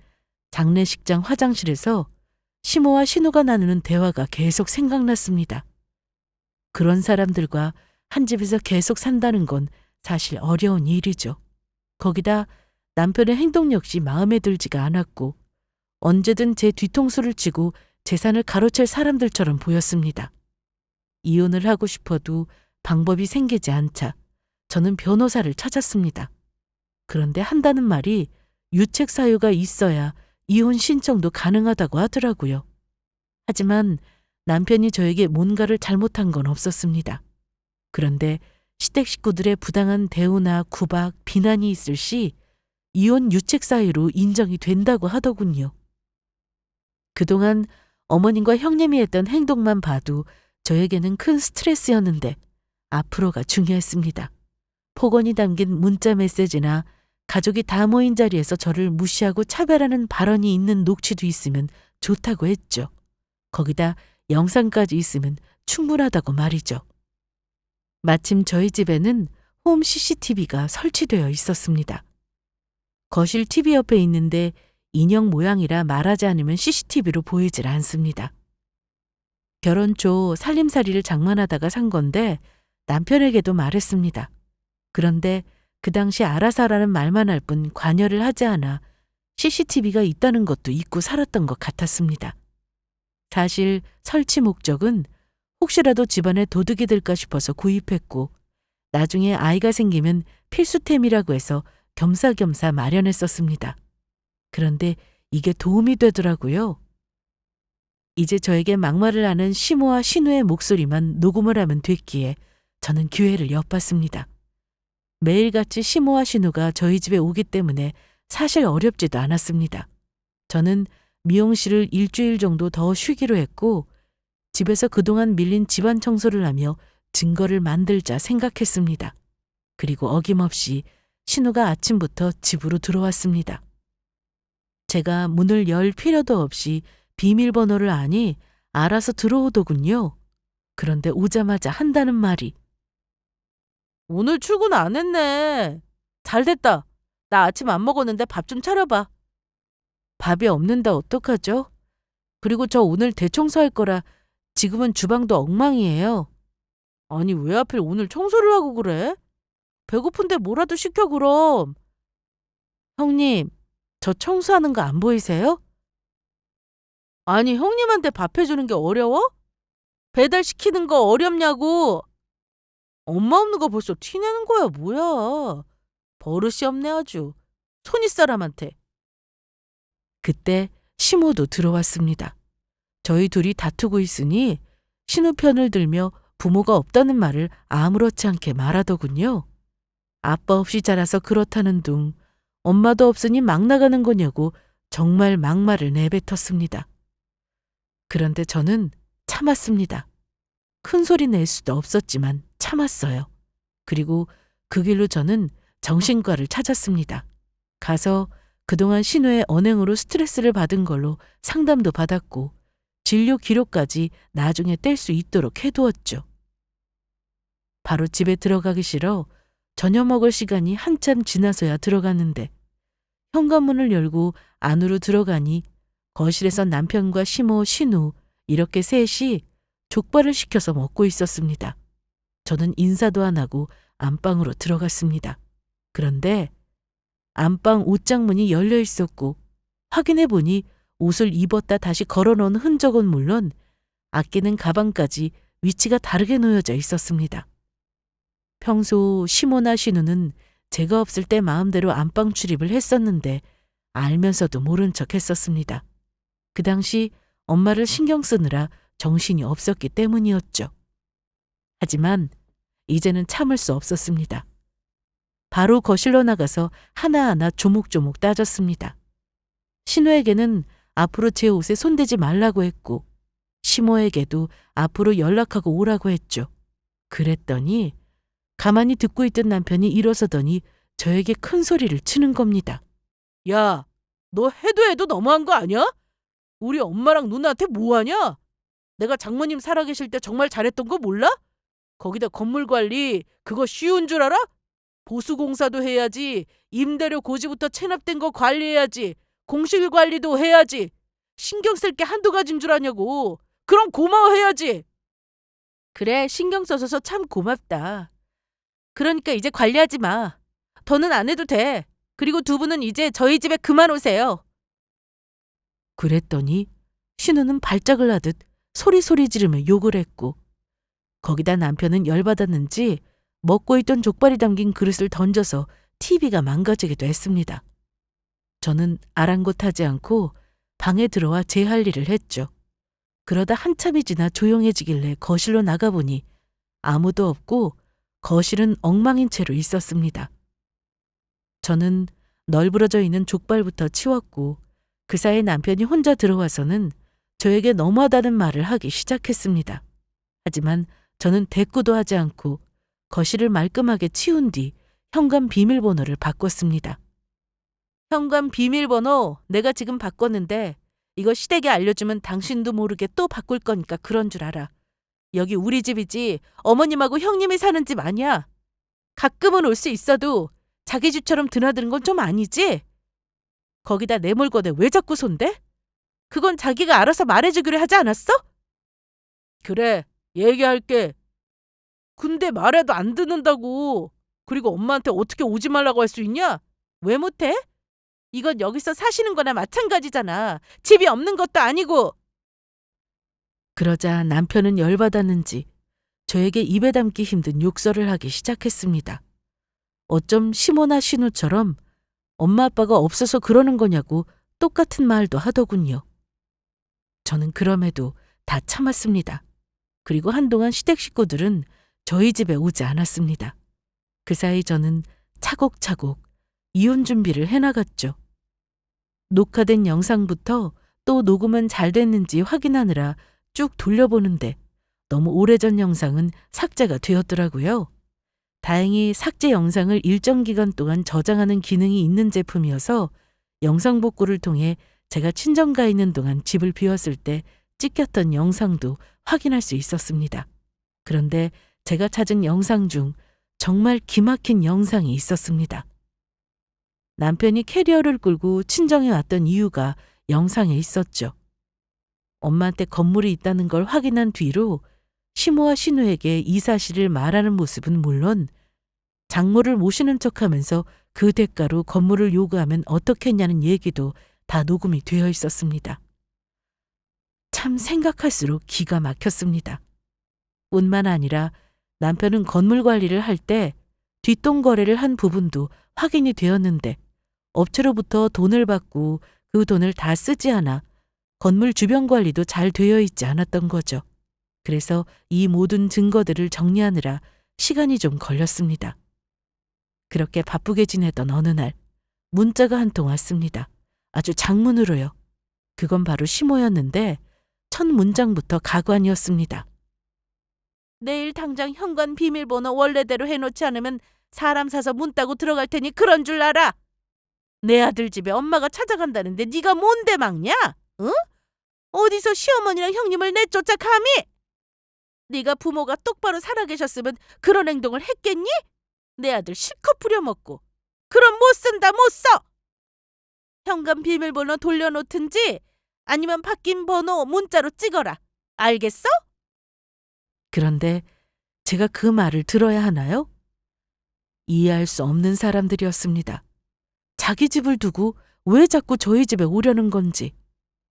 장례식장 화장실에서 시모와 신우가 나누는 대화가 계속 생각났습니다. 그런 사람들과 한 집에서 계속 산다는 건 사실 어려운 일이죠. 거기다 남편의 행동 역시 마음에 들지가 않았고 언제든 제 뒤통수를 치고 재산을 가로챌 사람들처럼 보였습니다. 이혼을 하고 싶어도 방법이 생기지 않자 저는 변호사를 찾았습니다. 그런데 한다는 말이 유책 사유가 있어야 이혼 신청도 가능하다고 하더라고요. 하지만 남편이 저에게 뭔가를 잘못한 건 없었습니다. 그런데 시댁 식구들의 부당한 대우나 구박, 비난이 있을 시 이혼 유책 사유로 인정이 된다고 하더군요. 그동안 어머님과 형님이 했던 행동만 봐도 저에게는 큰 스트레스였는데 앞으로가 중요했습니다. 폭언이 담긴 문자 메시지나 가족이 다 모인 자리에서 저를 무시하고 차별하는 발언이 있는 녹취도 있으면 좋다고 했죠. 거기다 영상까지 있으면 충분하다고 말이죠. 마침 저희 집에는 홈 CCTV가 설치되어 있었습니다. 거실 TV 옆에 있는데 인형 모양이라 말하지 않으면 CCTV로 보이질 않습니다. 결혼 초 살림살이를 장만하다가 산 건데 남편에게도 말했습니다. 그런데 그 당시 알아서 하라는 말만 할 뿐 관여를 하지 않아 CCTV가 있다는 것도 잊고 살았던 것 같았습니다. 사실 설치 목적은 혹시라도 집안에 도둑이 들까 싶어서 구입했고 나중에 아이가 생기면 필수템이라고 해서 겸사겸사 마련했었습니다. 그런데 이게 도움이 되더라고요. 이제 저에게 막말을 하는 시모와 신우의 목소리만 녹음을 하면 됐기에 저는 기회를 엿봤습니다. 매일같이 시모와 신우가 저희 집에 오기 때문에 사실 어렵지도 않았습니다. 저는 미용실을 일주일 정도 더 쉬기로 했고 집에서 그동안 밀린 집안 청소를 하며 증거를 만들자 생각했습니다. 그리고 어김없이 신우가 아침부터 집으로 들어왔습니다. 제가 문을 열 필요도 없이 비밀번호를 아니 알아서 들어오더군요. 그런데 오자마자 한다는 말이 오늘 출근 안 했네. 잘 됐다. 나 아침 안 먹었는데 밥 좀 차려봐. 밥이 없는데 어떡하죠? 그리고 저 오늘 대청소할 거라 지금은 주방도 엉망이에요. 아니 왜 하필 오늘 청소를 하고 그래? 배고픈데 뭐라도 시켜 그럼. 형님, 저 청소하는 거 안 보이세요? 아니 형님한테 밥 해주는 게 어려워? 배달시키는 거 어렵냐고. 엄마 없는 거 벌써 티내는 거야 뭐야. 버릇이 없네 아주. 손윗사람한테. 그때 시모도 들어왔습니다. 저희 둘이 다투고 있으니 신우 편을 들며 부모가 없다는 말을 아무렇지 않게 말하더군요. 아빠 없이 자라서 그렇다는 둥 엄마도 없으니 막 나가는 거냐고 정말 막말을 내뱉었습니다. 그런데 저는 참았습니다. 큰 소리 낼 수도 없었지만 참았어요. 그리고 그 길로 저는 정신과를 찾았습니다. 가서 그동안 신우의 언행으로 스트레스를 받은 걸로 상담도 받았고 진료 기록까지 나중에 뗄 수 있도록 해두었죠. 바로 집에 들어가기 싫어 저녁 먹을 시간이 한참 지나서야 들어갔는데 현관문을 열고 안으로 들어가니 거실에서 남편과 시모, 신우 이렇게 셋이 족발을 시켜서 먹고 있었습니다. 저는 인사도 안 하고 안방으로 들어갔습니다. 그런데 안방 옷장문이 열려 있었고 확인해 보니 옷을 입었다 다시 걸어놓은 흔적은 물론 아끼는 가방까지 위치가 다르게 놓여져 있었습니다. 평소 시모나 신우는 제가 없을 때 마음대로 안방 출입을 했었는데 알면서도 모른 척 했었습니다. 그 당시 엄마를 신경 쓰느라 정신이 없었기 때문이었죠. 하지만 이제는 참을 수 없었습니다. 바로 거실로 나가서 하나하나 조목조목 따졌습니다. 신우에게는 앞으로 제 옷에 손대지 말라고 했고 시모에게도 앞으로 연락하고 오라고 했죠. 그랬더니 가만히 듣고 있던 남편이 일어서더니 저에게 큰 소리를 치는 겁니다. 야, 너 해도 너무한 거 아니야? 우리 엄마랑 누나한테 뭐하냐? 내가 장모님 살아계실 때 정말 잘했던 거 몰라? 거기다 건물 관리 그거 쉬운 줄 알아? 보수공사도 해야지. 임대료 고지부터 체납된 거 관리해야지. 공실 관리도 해야지. 신경 쓸 게 한두 가지인 줄 아냐고. 그럼 고마워해야지. 그래, 신경 써줘서 참 고맙다. 그러니까 이제 관리하지 마. 더는 안 해도 돼. 그리고 두 분은 이제 저희 집에 그만 오세요. 그랬더니 신우는 발작을 하듯 소리 지르며 욕을 했고 거기다 남편은 열받았는지 먹고 있던 족발이 담긴 그릇을 던져서 TV가 망가지기도 했습니다. 저는 아랑곳하지 않고 방에 들어와 제 할 일을 했죠. 그러다 한참이 지나 조용해지길래 거실로 나가보니 아무도 없고 거실은 엉망인 채로 있었습니다. 저는 널브러져 있는 족발부터 치웠고 그 사이 남편이 혼자 들어와서는 저에게 너무하다는 말을 하기 시작했습니다. 하지만 저는 대꾸도 하지 않고 거실을 말끔하게 치운 뒤 현관 비밀번호를 바꿨습니다. 현관 비밀번호 내가 지금 바꿨는데 이거 시댁에 알려주면 당신도 모르게 또 바꿀 거니까 그런 줄 알아. 여기 우리 집이지 어머님하고 형님이 사는 집 아니야. 가끔은 올 수 있어도 자기 집처럼 드나드는 건 좀 아니지? 거기다 내 물건에 왜 자꾸 손대? 그건 자기가 알아서 말해주기로 하지 않았어? 그래, 얘기할게. 근데 말해도 안 듣는다고. 그리고 엄마한테 어떻게 오지 말라고 할 수 있냐? 왜 못해? 이건 여기서 사시는 거나 마찬가지잖아. 집이 없는 것도 아니고. 그러자 남편은 열받았는지 저에게 입에 담기 힘든 욕설을 하기 시작했습니다. 어쩜 시모나 신우처럼 엄마 아빠가 없어서 그러는 거냐고 똑같은 말도 하더군요. 저는 그럼에도 다 참았습니다. 그리고 한동안 시댁 식구들은 저희 집에 오지 않았습니다. 그 사이 저는 차곡차곡 이혼 준비를 해나갔죠. 녹화된 영상부터 또 녹음은 잘 됐는지 확인하느라 쭉 돌려보는데 너무 오래전 영상은 삭제가 되었더라고요. 다행히 삭제 영상을 일정 기간 동안 저장하는 기능이 있는 제품이어서 영상 복구를 통해 제가 친정가 있는 동안 집을 비웠을 때 찍혔던 영상도 확인할 수 있었습니다. 그런데 제가 찾은 영상 중 정말 기막힌 영상이 있었습니다. 남편이 캐리어를 끌고 친정에 왔던 이유가 영상에 있었죠. 엄마한테 건물이 있다는 걸 확인한 뒤로 시모와 신우에게 이 사실을 말하는 모습은 물론 장모를 모시는 척하면서 그 대가로 건물을 요구하면 어떻겠냐는 얘기도 다 녹음이 되어 있었습니다. 참 생각할수록 기가 막혔습니다. 뿐만 아니라 남편은 건물 관리를 할 때 뒷돈 거래를 한 부분도 확인이 되었는데 업체로부터 돈을 받고 그 돈을 다 쓰지 않아 건물 주변 관리도 잘 되어 있지 않았던 거죠. 그래서 이 모든 증거들을 정리하느라 시간이 좀 걸렸습니다. 그렇게 바쁘게 지내던 어느 날 문자가 한 통 왔습니다. 아주 장문으로요. 그건 바로 시모였는데 첫 문장부터 가관이었습니다. 내일 당장 현관 비밀번호 원래대로 해놓지 않으면 사람 사서 문 따고 들어갈 테니 그런 줄 알아. 내 아들 집에 엄마가 찾아간다는데 네가 뭔데 막냐? 응? 어디서 시어머니랑 형님을 내쫓아 감히? 네가 부모가 똑바로 살아계셨으면 그런 행동을 했겠니? 내 아들 실컷 부려먹고. 그럼 못 쓴다 못 써. 현관 비밀번호 돌려놓든지 아니면 바뀐 번호 문자로 찍어라. 알겠어? 그런데 제가 그 말을 들어야 하나요? 이해할 수 없는 사람들이었습니다. 자기 집을 두고 왜 자꾸 저희 집에 오려는 건지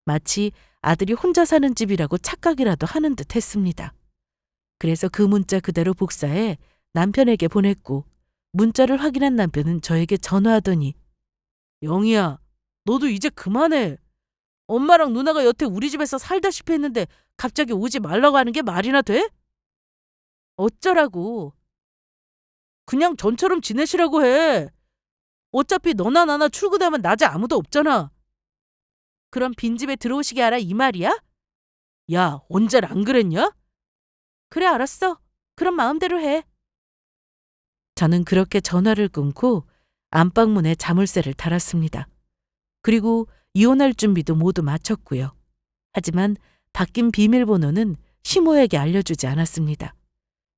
마치 아들이 혼자 사는 집이라고 착각이라도 하는 듯 했습니다. 그래서 그 문자 그대로 복사해 남편에게 보냈고 문자를 확인한 남편은 저에게 전화하더니 영희야, 너도 이제 그만해. 엄마랑 누나가 여태 우리 집에서 살다시피 했는데 갑자기 오지 말라고 하는 게 말이나 돼? 어쩌라고. 그냥 전처럼 지내시라고 해. 어차피 너나 나나 출근하면 낮에 아무도 없잖아. 그럼 빈집에 들어오시게 하라 이 말이야? 야, 언젠 안 그랬냐? 그래, 알았어. 그럼 마음대로 해. 저는 그렇게 전화를 끊고 안방문에 자물쇠를 달았습니다. 그리고 이혼할 준비도 모두 마쳤고요. 하지만 바뀐 비밀번호는 시모에게 알려주지 않았습니다.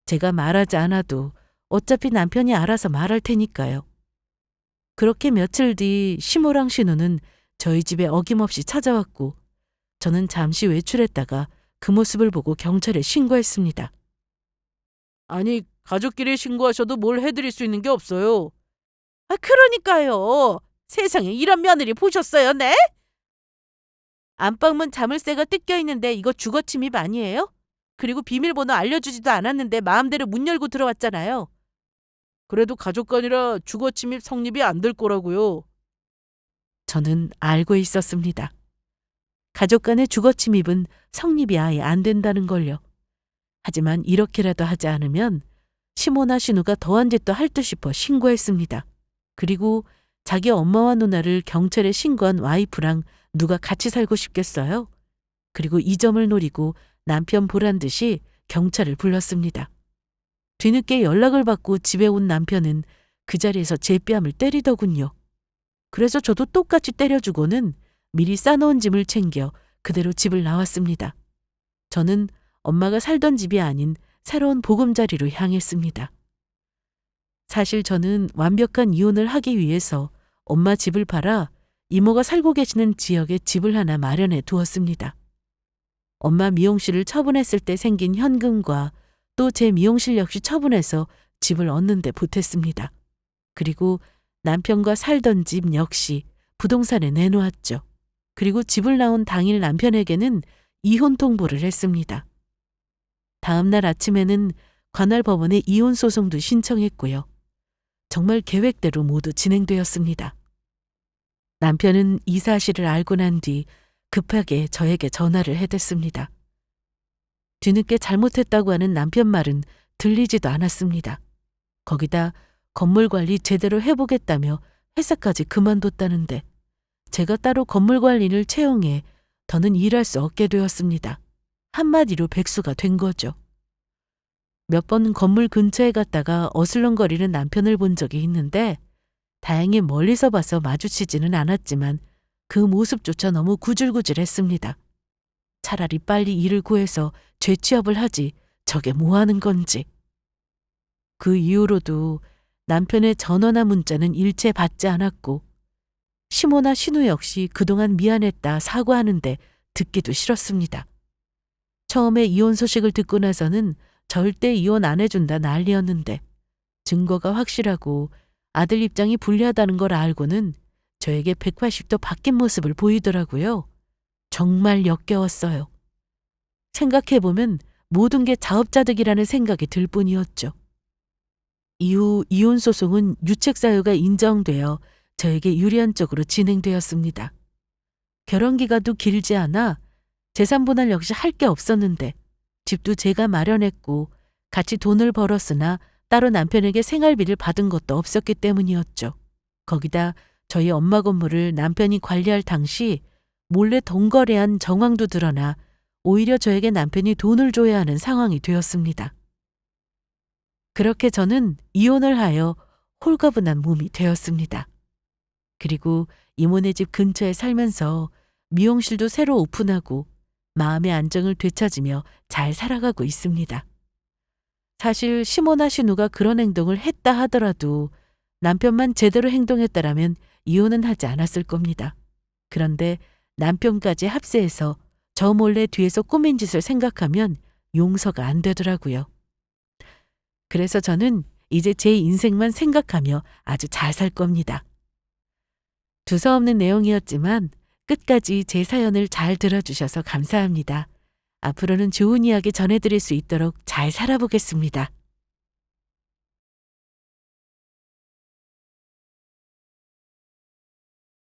제가 말하지 않아도 어차피 남편이 알아서 말할 테니까요. 그렇게 며칠 뒤 시모랑 신우는 저희 집에 어김없이 찾아왔고 저는 잠시 외출했다가 그 모습을 보고 경찰에 신고했습니다. 아니, 가족끼리 신고하셔도 뭘 해드릴 수 있는 게 없어요. 아, 그러니까요. 세상에 이런 며느리 보셨어요, 네? 안방문 자물쇠가 뜯겨 있는데 이거 주거 침입 아니에요? 그리고 비밀번호 알려주지도 않았는데 마음대로 문 열고 들어왔잖아요. 그래도 가족간이라 주거 침입 성립이 안 될 거라고요. 저는 알고 있었습니다. 가족 간의 주거 침입은 성립이 아예 안 된다는 걸요. 하지만 이렇게라도 하지 않으면 시모나 신우가 더한 짓도 할 듯 싶어 신고했습니다. 그리고 자기 엄마와 누나를 경찰에 신고한 와이프랑 누가 같이 살고 싶겠어요? 그리고 이 점을 노리고 남편 보란 듯이 경찰을 불렀습니다. 뒤늦게 연락을 받고 집에 온 남편은 그 자리에서 제 뺨을 때리더군요. 그래서 저도 똑같이 때려주고는 미리 싸놓은 짐을 챙겨 그대로 집을 나왔습니다. 저는 엄마가 살던 집이 아닌 새로운 보금자리로 향했습니다. 사실 저는 완벽한 이혼을 하기 위해서 엄마 집을 팔아 이모가 살고 계시는 지역에 집을 하나 마련해 두었습니다. 엄마 미용실을 처분했을 때 생긴 현금과 또 제 미용실 역시 처분해서 집을 얻는 데 보탰습니다. 그리고 남편과 살던 집 역시 부동산에 내놓았죠. 그리고 집을 나온 당일 남편에게는 이혼 통보를 했습니다. 다음 날 아침에는 관할 법원에 이혼 소송도 신청했고요. 정말 계획대로 모두 진행되었습니다. 남편은 이 사실을 알고 난 뒤 급하게 저에게 전화를 해댔습니다. 뒤늦게 잘못했다고 하는 남편 말은 들리지도 않았습니다. 거기다 건물 관리 제대로 해보겠다며 회사까지 그만뒀다는데 제가 따로 건물 관리를 채용해 더는 일할 수 없게 되었습니다. 한마디로 백수가 된 거죠. 몇 번 건물 근처에 갔다가 어슬렁거리는 남편을 본 적이 있는데 다행히 멀리서 봐서 마주치지는 않았지만 그 모습조차 너무 구질구질했습니다. 차라리 빨리 일을 구해서 재취업을 하지 저게 뭐 하는 건지. 그 이후로도 남편의 전화나 문자는 일체 받지 않았고 시모나 신우 역시 그동안 미안했다 사과하는데 듣기도 싫었습니다. 처음에 이혼 소식을 듣고 나서는 절대 이혼 안 해준다 난리였는데 증거가 확실하고 아들 입장이 불리하다는 걸 알고는 저에게 180도 바뀐 모습을 보이더라고요. 정말 역겨웠어요. 생각해보면 모든 게 자업자득이라는 생각이 들 뿐이었죠. 이후 이혼 소송은 유책 사유가 인정되어 저에게 유리한 쪽으로 진행되었습니다. 결혼 기간도 길지 않아 재산 분할 역시 할 게 없었는데 집도 제가 마련했고 같이 돈을 벌었으나 따로 남편에게 생활비를 받은 것도 없었기 때문이었죠. 거기다 저희 엄마 건물을 남편이 관리할 당시 몰래 돈 거래한 정황도 드러나 오히려 저에게 남편이 돈을 줘야 하는 상황이 되었습니다. 그렇게 저는 이혼을 하여 홀가분한 몸이 되었습니다. 그리고 이모네 집 근처에 살면서 미용실도 새로 오픈하고 마음의 안정을 되찾으며 잘 살아가고 있습니다. 사실 시모나 신우가 그런 행동을 했다 하더라도 남편만 제대로 행동했다라면 이혼은 하지 않았을 겁니다. 그런데 남편까지 합세해서 저 몰래 뒤에서 꾸민 짓을 생각하면 용서가 안 되더라고요. 그래서 저는 이제 제 인생만 생각하며 아주 잘 살 겁니다. 두서없는 내용이었지만 끝까지 제 사연을 잘 들어주셔서 감사합니다. 앞으로는 좋은 이야기 전해드릴 수 있도록 잘 살아보겠습니다.